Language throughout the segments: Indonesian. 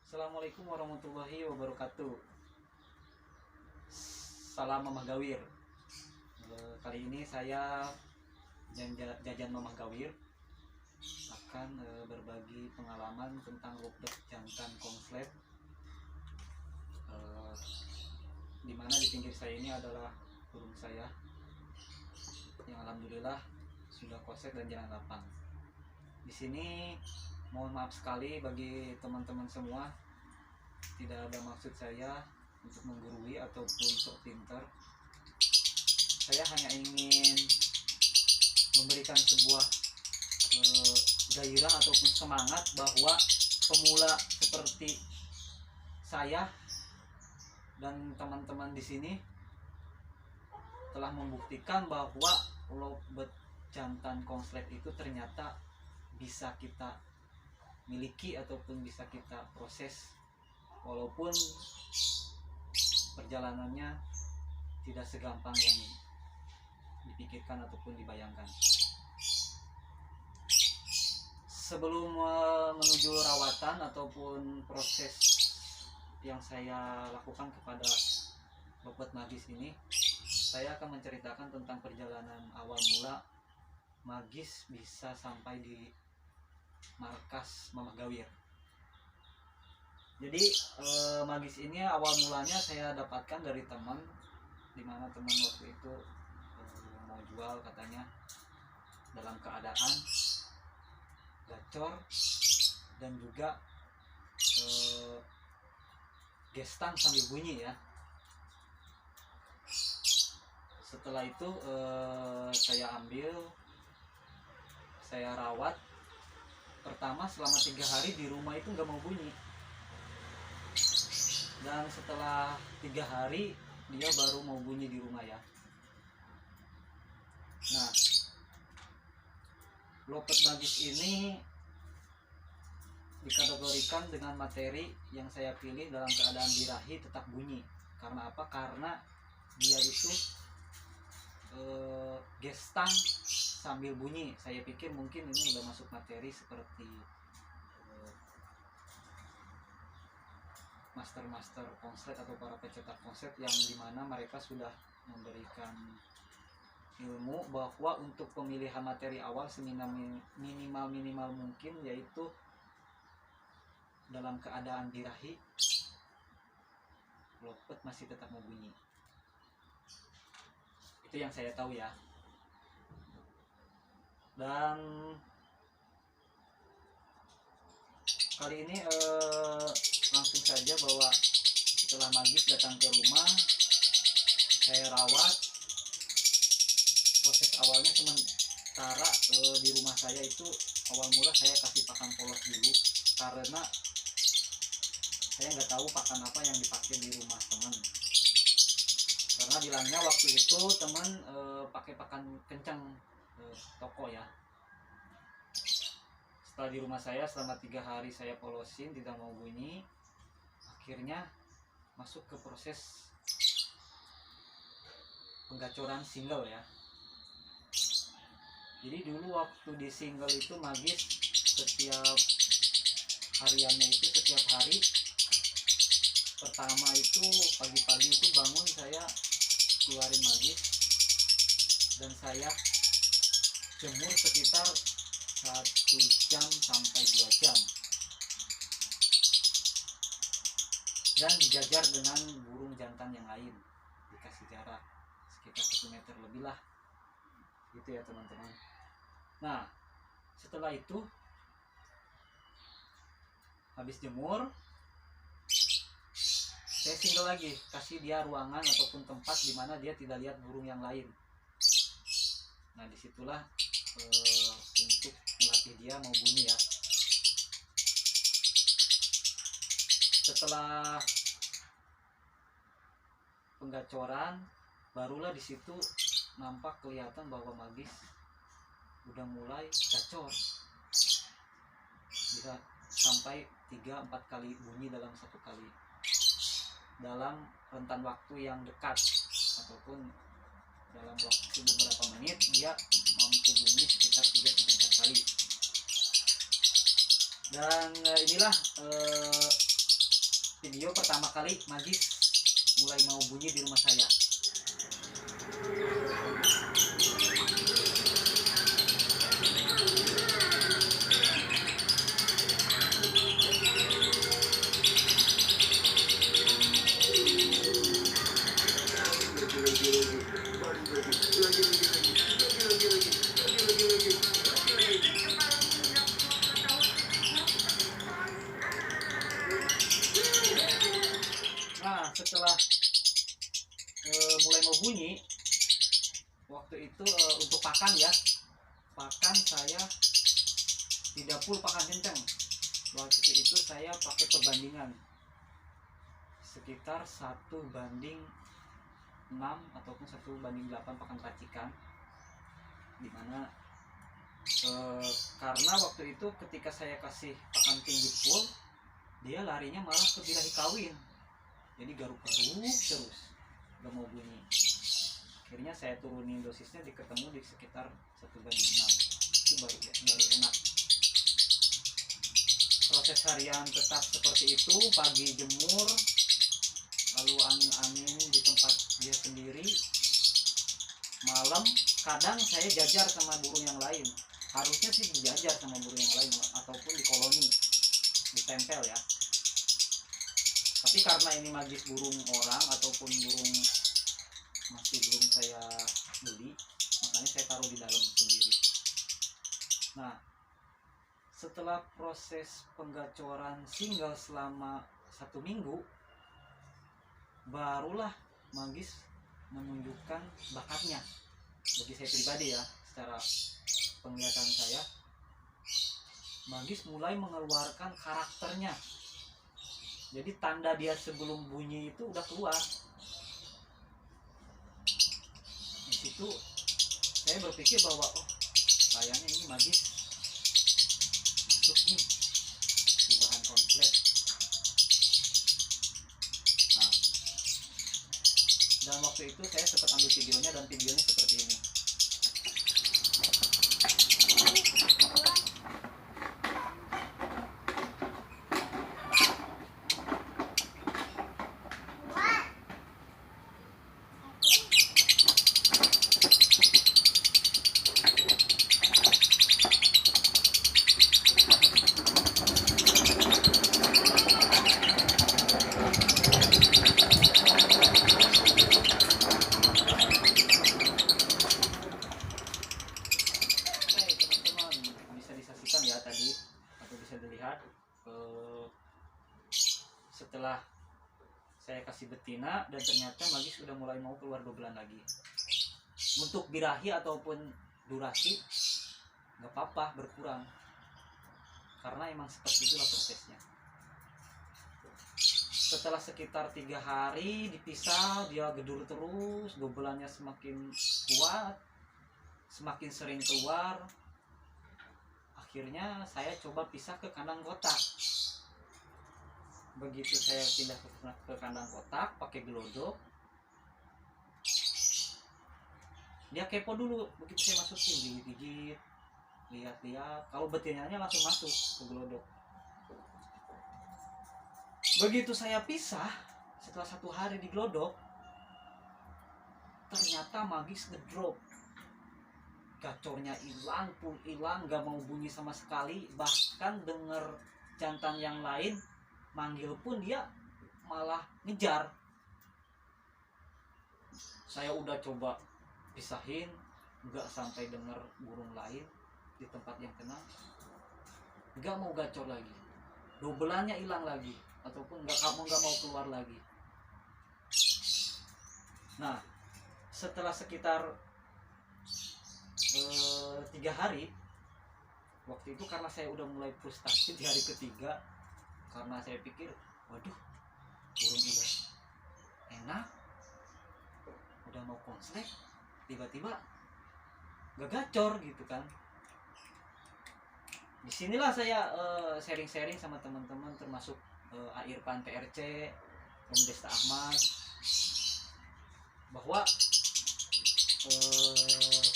Assalamualaikum warahmatullahi wabarakatuh. Salam Mamah Gawir. Kali ini saya Jajan Mamah Gawir akan berbagi pengalaman tentang lupet jantan konslet. Dimana di pinggir saya ini adalah burung saya yang alhamdulillah sudah konslet dan jalan lapang. Di sini mohon maaf sekali bagi teman-teman semua, tidak ada maksud saya untuk menggurui ataupun sok pintar. Saya hanya ingin memberikan sebuah gairah ataupun semangat bahwa pemula seperti saya dan teman-teman di sini telah membuktikan bahwa lobet jantan konslet itu ternyata bisa kita miliki ataupun bisa kita proses, walaupun perjalanannya tidak segampang yang dipikirkan ataupun dibayangkan. Sebelum menuju rawatan ataupun proses yang saya lakukan kepada lopet magis ini, saya akan menceritakan tentang perjalanan awal mula magis bisa sampai di markas Mamah Gawir. Jadi magis ini awal mulanya saya dapatkan dari teman, dimana teman waktu itu mau jual katanya dalam keadaan gacor dan juga gestang sambil bunyi ya. Setelah itu saya ambil, saya rawat. Pertama selama 3 hari di rumah itu nggak mau bunyi, dan setelah 3 hari dia baru mau bunyi di rumah ya. Nah, lopet magis ini dikategorikan dengan materi yang saya pilih dalam keadaan birahi tetap bunyi. Karena apa? Karena dia itu gestang sambil bunyi. Saya pikir mungkin ini udah masuk materi seperti master-master konslet atau para pencetak konslet yang dimana mereka sudah memberikan ilmu bahwa untuk pemilihan materi awal minimal mungkin, yaitu dalam keadaan birahi lopet masih tetap mau bunyi. Itu yang saya tahu ya. Dan kali ini langsung saja bahwa setelah magis datang ke rumah, saya rawat. Proses awalnya sementara di rumah saya itu awal mula saya kasih pakan polos dulu, karena saya nggak tahu pakan apa yang dipakai di rumah teman, karena bilangnya waktu itu teman pakai pakan kencang toko ya. Setelah di rumah saya selama 3 hari saya polosin tidak mau bunyi, akhirnya masuk ke proses penggacoran single ya. Jadi dulu waktu di single itu magis setiap hariannya itu setiap hari. Pertama itu pagi-pagi itu bangun saya keluarin magis dan saya jemur sekitar 1 jam sampai 2 jam dan dijajar dengan burung jantan yang lain, dikasih jarak sekitar 1 meter lebih lah gitu ya teman-teman. Nah setelah itu habis jemur saya single lagi, kasih dia ruangan ataupun tempat di mana dia tidak lihat burung yang lain. Nah disitulah untuk melatih dia mau bunyi ya. Setelah penggacoran barulah di situ nampak kelihatan bahwa magis udah mulai gacor, bisa sampai 3-4 kali bunyi dalam 1 kali dalam rentan waktu yang dekat, ataupun dalam waktu beberapa menit dia mampu bunyi sekitar 3-4 kali. Dan inilah video pertama kali magis mulai mau bunyi di rumah saya. Nah setelah mulai mau bunyi, waktu itu untuk pakan ya, pakan saya tidak full pakan kencang. Waktu itu saya pakai perbandingan sekitar 1:6 ataupun 1:8 pakan racikan, dimana karena waktu itu ketika saya kasih pakan tinggi full, dia larinya malah ke birahi kawin, jadi garuk-garuk terus gak mau bunyi. Akhirnya saya turunin dosisnya, ketemu di sekitar 1:6. Itu baru enak. Proses harian tetap seperti itu, pagi jemur, lalu angin-angin di tempat dia sendiri. Malam kadang saya jajar sama burung yang lain, harusnya sih dijajar sama burung yang lain ataupun di koloni ditempel ya. Tapi karena ini magis burung orang ataupun burung masih belum saya beli, makanya saya taruh di dalam sendiri. Nah setelah proses penggacoran single selama 1 minggu, barulah magis menunjukkan bakatnya. Bagi saya pribadi ya, secara penglihatan saya, magis mulai mengeluarkan karakternya. Jadi tanda dia sebelum bunyi itu udah keluar. Di situ saya berpikir bahwa kayaknya ini magis masuk nih perubahan kompleks. Nah, dan waktu itu saya sempat ambil videonya, dan videonya seperti ini. betina dan ternyata Magis sudah mulai mau keluar 2 bulan lagi. Untuk birahi ataupun durasi nggak apa-apa berkurang, karena emang seperti itulah prosesnya. Setelah sekitar 3 hari dipisah, dia gedur terus, 2 bulannya semakin kuat, semakin sering keluar. Akhirnya saya coba pisah ke kandang kotak. Begitu saya pindah ke kandang kotak pakai gelodok, dia kepo dulu. Begitu saya masukin, gigit-gigit, lihat-lihat. Kalau betinanya langsung masuk ke gelodok. Begitu saya pisah setelah 1 hari di gelodok, ternyata Magis ngedrop. Gacornya hilang, pun hilang, gak mau bunyi sama sekali. Bahkan denger jantan yang lain manggil pun dia malah ngejar. Saya udah coba pisahin, nggak sampai dengar burung lain di tempat yang tenang, nggak mau gacor lagi. Dobelannya hilang lagi, ataupun nggak mau keluar lagi. Nah, setelah sekitar 3 hari, waktu itu karena saya udah mulai frustasi di hari ketiga, karena saya pikir, waduh, burung udah enak, udah mau konslet, tiba-tiba gak gacor gitu kan. Disinilah saya sharing-sharing sama teman-teman, termasuk Irfan TRC, Om Desta Ahmad, bahwa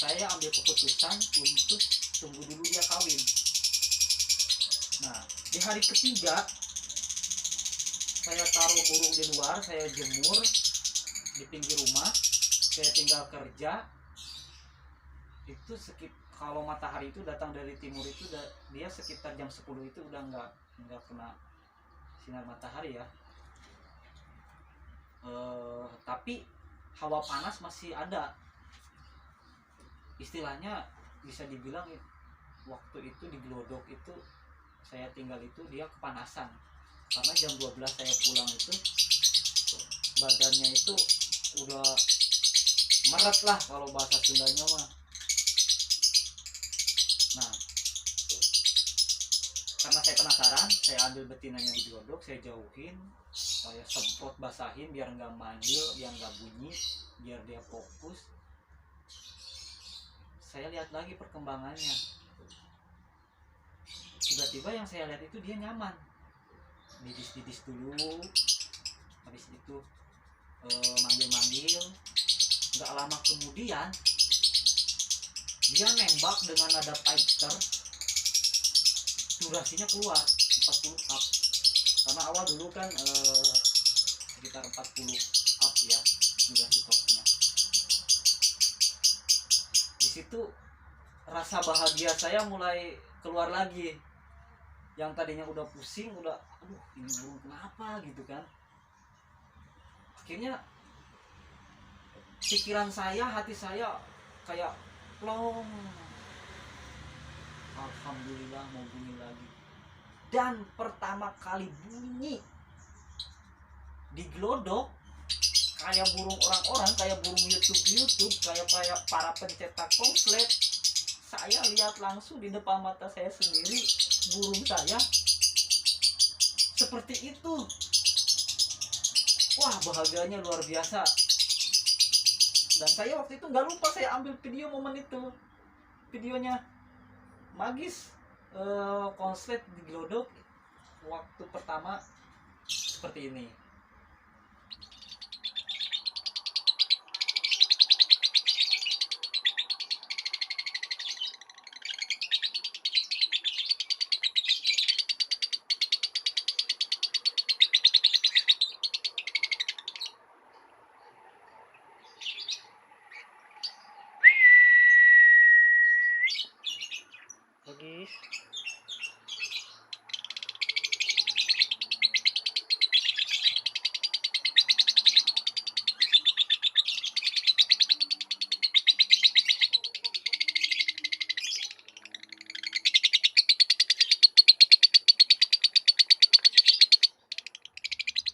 saya ambil keputusan untuk tunggu dulu dia kawin. Nah, di hari ketiga saya taruh burung di luar, saya jemur di pinggir rumah, saya tinggal kerja. Itu kalau matahari itu datang dari timur itu dia sekitar jam 10 itu udah nggak kena sinar matahari ya. Tapi hawa panas masih ada. Istilahnya bisa dibilang waktu itu di gelodok itu saya tinggal itu dia kepanasan, karena jam 12 saya pulang itu badannya itu udah meret lah kalau bahasa Sundanya mah. Nah, karena saya penasaran, saya ambil betinanya di gelodok, saya jauhin, saya semprot basahin biar nggak manggil, biar nggak bunyi, biar dia fokus. Saya lihat lagi perkembangannya. Tiba-tiba yang saya lihat itu dia nyaman, didis dulu, habis itu manggil-manggil. Nggak lama kemudian dia nembak dengan nada piper, durasinya keluar 40 up. Karena awal dulu kan sekitar 40 up ya durasi topnya. Di situ rasa bahagia saya mulai keluar lagi. Yang tadinya udah pusing, udah aduh ini burung kenapa gitu kan. Akhirnya pikiran saya, hati saya kayak plong. Alhamdulillah mau bunyi lagi. Dan pertama kali bunyi di gelodok kayak burung orang-orang, kayak burung YouTube, kayak para pencetak konslet. Saya lihat langsung di depan mata saya sendiri burung saya seperti itu. Wah, bahagianya luar biasa. Dan saya waktu itu nggak lupa, saya ambil video momen itu, videonya Magis konslet di gelodok waktu pertama seperti ini. Magis.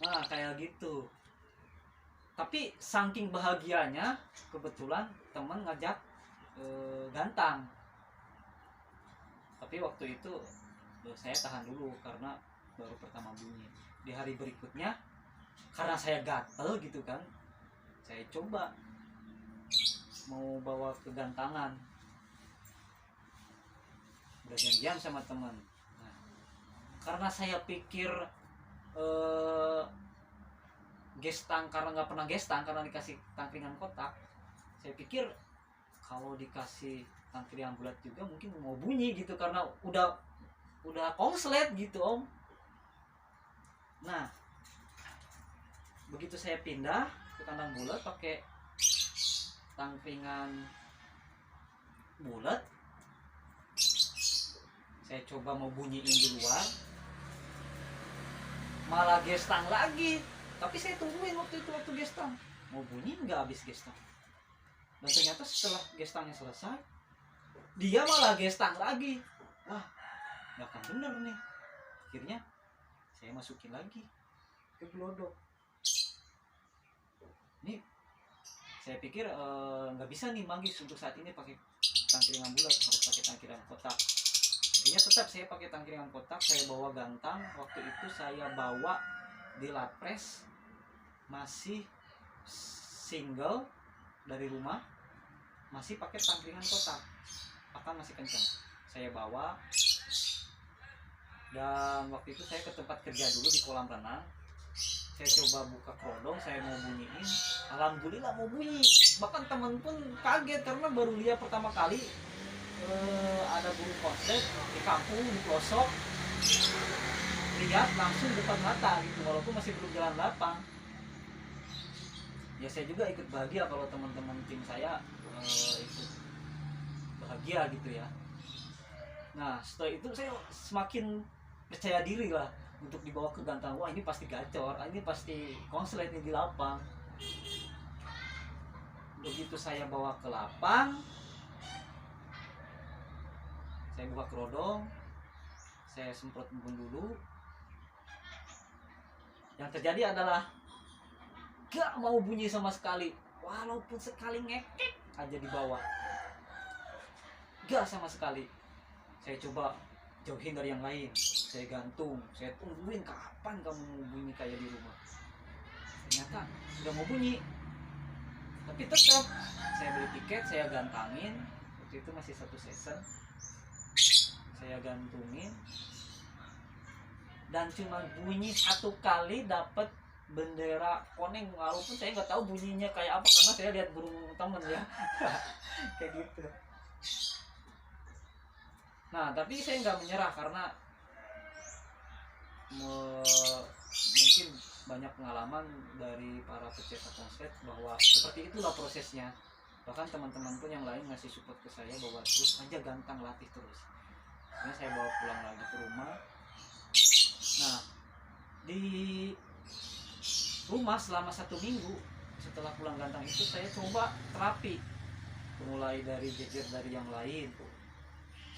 Nah, kayak gitu. Tapi saking bahagianya kebetulan teman ngajak gantang. Tapi waktu itu saya tahan dulu karena baru pertama bunyi. Di hari berikutnya karena saya gatel gitu kan, saya coba mau bawa ke gantangan, udah janjian sama teman. Nah, karena saya pikir gestang, karena nggak pernah gestang, karena dikasih tangkringan kotak, saya pikir kalau dikasih tangkringan bulat juga mungkin mau bunyi gitu, karena udah konslet gitu om. Nah begitu saya pindah ke kandang bulat pakai tangkringan bulat, saya coba mau bunyiin di luar, malah gestang lagi. Tapi saya tungguin waktu gestang mau bunyi, nggak habis gestang. Dan ternyata setelah gestangnya selesai, dia malah gestang lagi. Wah, nggak akan bener nih. Akhirnya saya masukin lagi ke gelodok. Ini saya pikir nggak bisa nih manggis untuk saat ini pakai tangkringan bulat, harus pakai tangkringan kotak. Akhirnya tetap saya pakai tangkringan kotak. Saya bawa gantang. Waktu itu saya bawa di Lapres, masih single dari rumah, masih pakai tangkringan kotak, akan masih kencang. Saya bawa, dan waktu itu saya ke tempat kerja dulu di kolam renang. Saya coba buka kerodong, saya mau bunyiin, alhamdulillah mau bunyi. Bahkan teman pun kaget karena baru lihat pertama kali ada burung konslet di kampung, di pelosok, lihat langsung depan mata gitu, walaupun masih belum jalan lapang. Ya saya juga ikut bahagia kalau teman-teman tim saya ikut bahagia gitu ya. Nah setelah itu saya semakin percaya diri lah untuk dibawa ke gantang. Wah ini pasti gacor, ini pasti konslet ini di lapang. Begitu saya bawa ke lapang, saya buka kerodong, saya semprot embun dulu. Yang terjadi adalah gak mau bunyi sama sekali, walaupun sekali ngekek aja di bawah, gak sama sekali. Saya coba jauhin dari yang lain, saya gantung, saya tungguin kapan kamu mau bunyi kayak di rumah. Ternyata gak mau bunyi. Tapi tetap saya beli tiket, saya gantangin. Waktu itu masih 1 season, saya gantungin, dan cuma bunyi 1 kali dapat bendera koneng, walaupun saya nggak tahu bunyinya kayak apa karena saya lihat burung temen ya. Kayak gitu. Nah tapi saya nggak menyerah karena mungkin banyak pengalaman dari para pecinta konslet bahwa seperti itulah prosesnya. Bahkan teman-teman pun yang lain ngasih support ke saya bahwa terus aja gantang, latih terus. Ini saya bawa pulang lagi ke rumah. Nah di rumah selama 1 minggu setelah pulang gantang itu saya coba terapi, mulai dari jejer dari yang lain,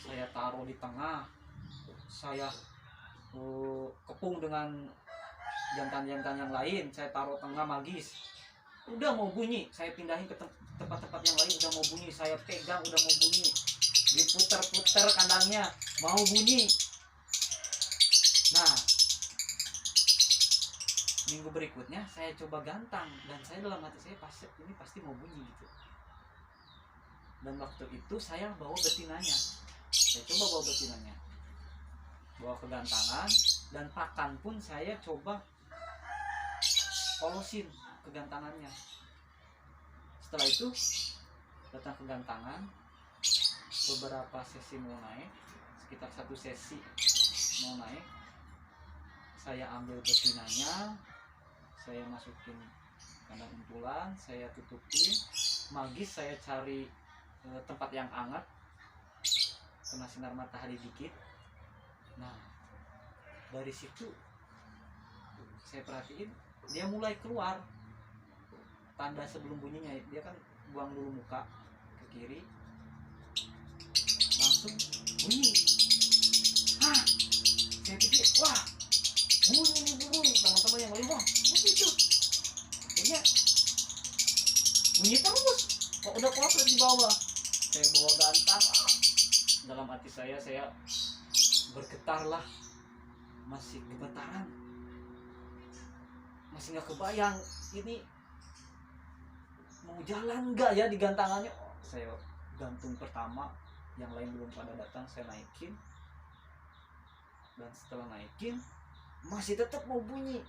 saya taruh di tengah, saya kepung dengan jantan-jantan yang lain, saya taruh tengah magis. Udah mau bunyi, saya pindahin ke tempat-tempat yang lain, udah mau bunyi, saya pegang udah mau bunyi, diputer-puter kandangnya mau bunyi. Nah minggu berikutnya saya coba gantang, dan saya dalam hati saya ini pasti mau bunyi gitu. Dan waktu itu saya bawa betinanya, saya coba bawa betinanya, bawa ke gantangan, dan pakan pun saya coba polosin ke gantangannya. Setelah itu datang ke gantangan, beberapa sesi mau naik, sekitar 1 sesi mau naik, saya ambil betinanya, saya masukin kandang umpulan, saya tutupin magis, saya cari tempat yang hangat, kena sinar matahari dikit. Nah dari situ saya perhatiin dia mulai keluar tanda sebelum bunyinya. Dia kan buang dulu muka ke kiri, langsung bunyi. Hah, saya pikir wah bunyi nih burung, teman-teman yang lain wah begitu. Akhirnya bunyi terus. Kok udah koslet di bawah, saya bawa gantang. Dalam hati saya bergetar lah, masih gemetaran, masih nggak kebayang ini mau jalan nggak ya di gantangannya. Saya gantung pertama, yang lain belum pada datang, saya naikin. Dan setelah naikin masih tetap mau bunyi.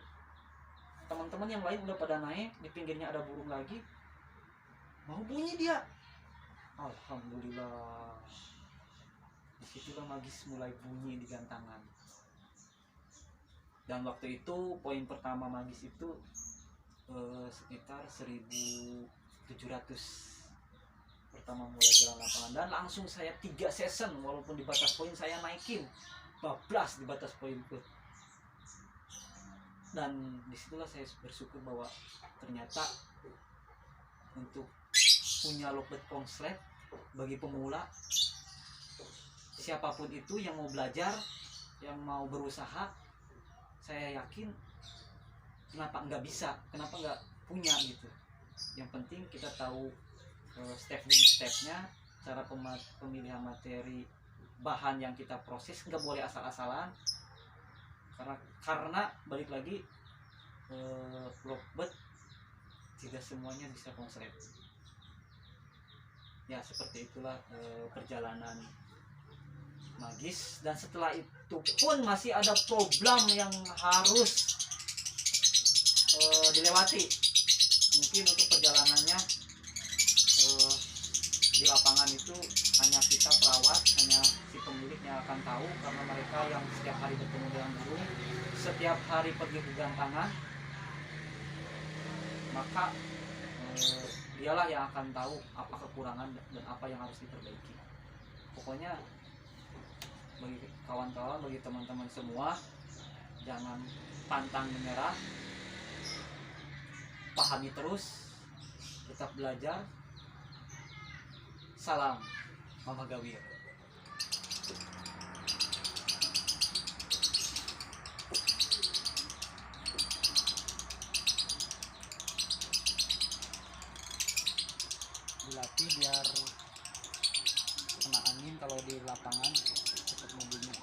Teman-teman yang lain udah pada naik, di pinggirnya ada burung lagi, mau bunyi dia. Alhamdulillah, disitulah magis mulai bunyi di gantangan. Dan waktu itu poin pertama magis itu sekitar 1700 pertama mulai jalan lapangan. Dan langsung saya 3 season, walaupun di batas poin saya naikin, bablas di batas poin pun. Dan disitulah saya bersyukur bahwa ternyata untuk punya lovebird konslet bagi pemula, siapapun itu yang mau belajar, yang mau berusaha, saya yakin kenapa nggak bisa, kenapa nggak punya gitu. Yang penting kita tahu step demi stepnya, cara pemilihan materi, bahan yang kita proses, nggak boleh asal-asalan. Karena balik lagi, lovebird tidak semuanya bisa konslet. Ya seperti itulah perjalanan magis. Dan setelah itu pun masih ada problem yang harus dilewati. Mungkin untuk perjalanannya di lapangan itu hanya kita perawat, hanya si pemilik yang akan tahu, karena mereka yang setiap hari bertemu dengan burung, setiap hari pergi ke gantangan, maka dialah yang akan tahu apa kekurangan dan apa yang harus diperbaiki. Pokoknya bagi kawan-kawan, bagi teman-teman semua, jangan pantang menyerah, pahami terus, tetap belajar. Salam Mama Gawir. Dilatih biar kena angin kalau di lapangan cepat membunyi.